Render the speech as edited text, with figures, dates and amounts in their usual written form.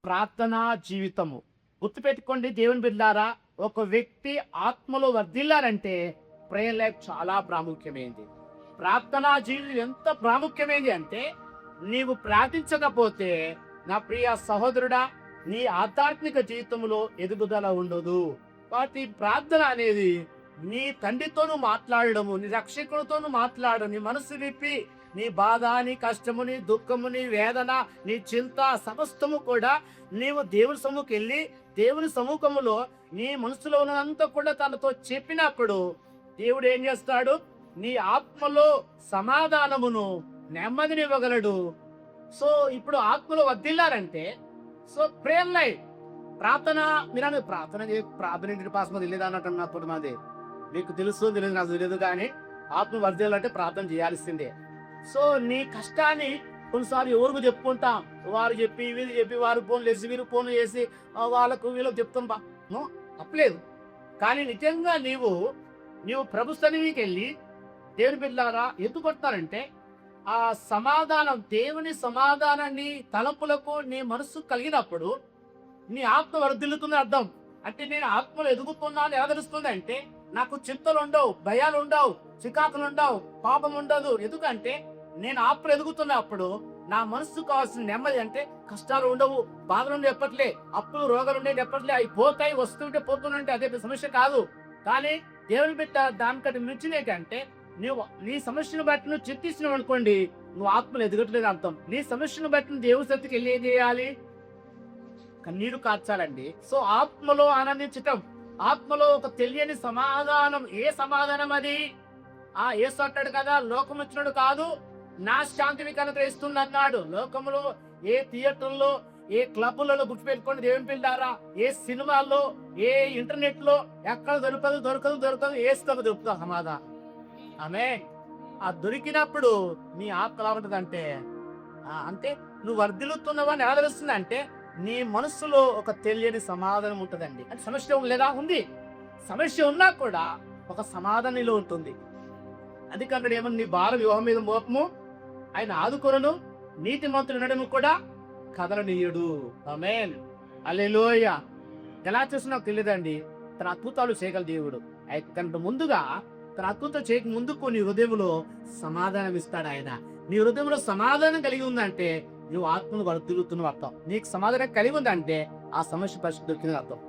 ప్రార్థనా జీవితము. గుర్తుపెట్టుకోండి దేవుని బిడ్డలారా, ఒక వ్యక్తి ఆత్మలో వర్ధిల్లాలంటే ప్రేయర్ లైఫ్ చాలా ప్రాముఖ్యమైనది. ప్రార్థనా జీవితం ఎంత ప్రాముఖ్యమైనది అంటే, నీవు ప్రార్థించకపోతే నా ప్రియ సహోదరుడా, నీ ఆధ్యాత్మిక జీవితంలో ఎదుగుదల ఉండదు. కాబట్టి ప్రార్థన అనేది నీ తండ్రితోనూ మాట్లాడడము, నీ రక్షకుడితోనూ మాట్లాడడం, నీ మనసు విప్పి నీ బాధ, నీ కష్టము, నీ దుఃఖము, నీ వేదన, నీ చింత సమస్తము కూడా నీవు దేవుని సముఖకి వెళ్ళి దేవుని సముఖములో నీ మనసులో ఉన్నదంతా కూడా తనతో చెప్పినప్పుడు దేవుడు ఏం చేస్తాడు? నీ ఆత్మలో సమాధానమును నెమ్మదినివ్వగలడు. సో ఇప్పుడు ఆత్మలో వర్ధిల్లారంటే ప్రేయర్ లైఫ్, ప్రార్థన. మీరు ప్రార్థన ఇంటి పాసం తెలియదు అన్నట్టు నాకు మాది మీకు తెలుసు తెలియదు, నాకు తెలియదు. కానీ ఆత్మ వర్ధిల్లాలంటే ప్రార్థన చేయాల్సిందే. సో నీ కష్టాన్ని కొన్నిసార్లు ఎవరికి చెప్పుకుంటాం, వారు చెప్పి వీరు చెప్పి వారు ఫోన్లు వేసి వీరు ఫోన్లు చేసి వాళ్ళకు వీళ్ళకి చెప్తాం. తప్పలేదు. కానీ నిజంగా నీవు ప్రభు సన్నిధికి వెళ్ళి దేవుని బిడ్డలారా ఎందుకు కొడతారంటే ఆ సమాధానం, దేవుని సమాధానాన్ని తలపులకు నీ మనసు కలిగినప్పుడు నీ ఆత్మ వర్ధిల్లుతుందని అర్థం. అంటే నేను ఆత్మలో ఎదుగుతున్నాను ఎలా తెలుస్తుంది అంటే, నాకు చింతలు ఉండవు, భయాలు ఉండవు, చికాకులు ఉండవు, పాపం ఉండదు. ఎందుకంటే నేను ఆత్మలు ఎదుగుతున్నప్పుడు నా మనసు కావాల్సిన నెమ్మది అంటే కష్టాలు ఉండవు, బాధలు ఉండే ఎప్పట్లే, అప్పులు రోగాలు ఉండే ఎప్పట్లే, అవి పోతాయి, వస్తుంటే పోతుంటే అదే సమస్య కాదు. కానీ దేవుని బిడ్డ దానికంటే మించిన ఏంటంటే, నువ్వు నీ సమస్యను బట్టి నువ్వు చింతిస్తున్నావు అనుకోండి, నువ్వు ఆత్మలు ఎదగట్లేదు అర్థం. నీ సమస్యను బట్టి నువ్వు దేవుని సన్నిధికి వెళ్ళి ఏం చేయాలి? కన్నీరు కార్చాలండి. సో ఆత్మలో ఆనందించటం, ఆత్మలో ఒక తెలియని సమాధానం. ఏ సమాధానం అది? యేసు అంటాడు కదా, లోకం వచ్చినాడు కాదు నా శాంతి మీకు అనుగ్రహిస్తుంది అన్నాడు. లోకంలో ఏ థియేటర్లో, ఏ క్లబ్లలో గుర్తుపెట్టుకోండి దేవుని పిల్లారా, ఏ సినిమాల్లో, ఏ ఇంటర్నెట్ లో ఎక్కడ దొరకదు. ఏసుకు దొరుకుతా సమాధానం. ఆమె దొరికినప్పుడు నీ ఆత్మ ఎలా ఉంటదంటే, అంటే నువ్వు వర్ధిల్లుతున్నావని ఎలా తెలుస్తుంది అంటే, నీ మనసులో ఒక తెలియని సమాధానం ఉంటుందండి. అంటే సమస్య లేదా? ఉంది. సమస్య ఉన్నా కూడా ఒక సమాధానంలో ఉంటుంది. అందుకన్నాడు ఏమన్నా, నీ భారం వివాహం మీద మోపము, ఆయన ఆదుకొనను, నీతిమంతుడు ఉండడము కూడా కదలనీయుడు. ఆమేన్, హల్లెలూయా. ఎలా చేసినా నాకు తెలియదండి, తన అద్భుతాలు చేయగల దేవుడు. అయితే ముందుగా తన అద్భుతం చేయక ముందుకు నీ హృదయంలో సమాధానం ఇస్తాడు ఆయన. నీ హృదయంలో సమాధానం కలిగి ఉందంటే నువ్వు ఆత్మను వర్ధిల్లుతున్నావు అర్థం. నీకు సమాధానం కలిగి ఉందంటే ఆ సమస్య పరిస్థితి దొరికిందని అర్థం.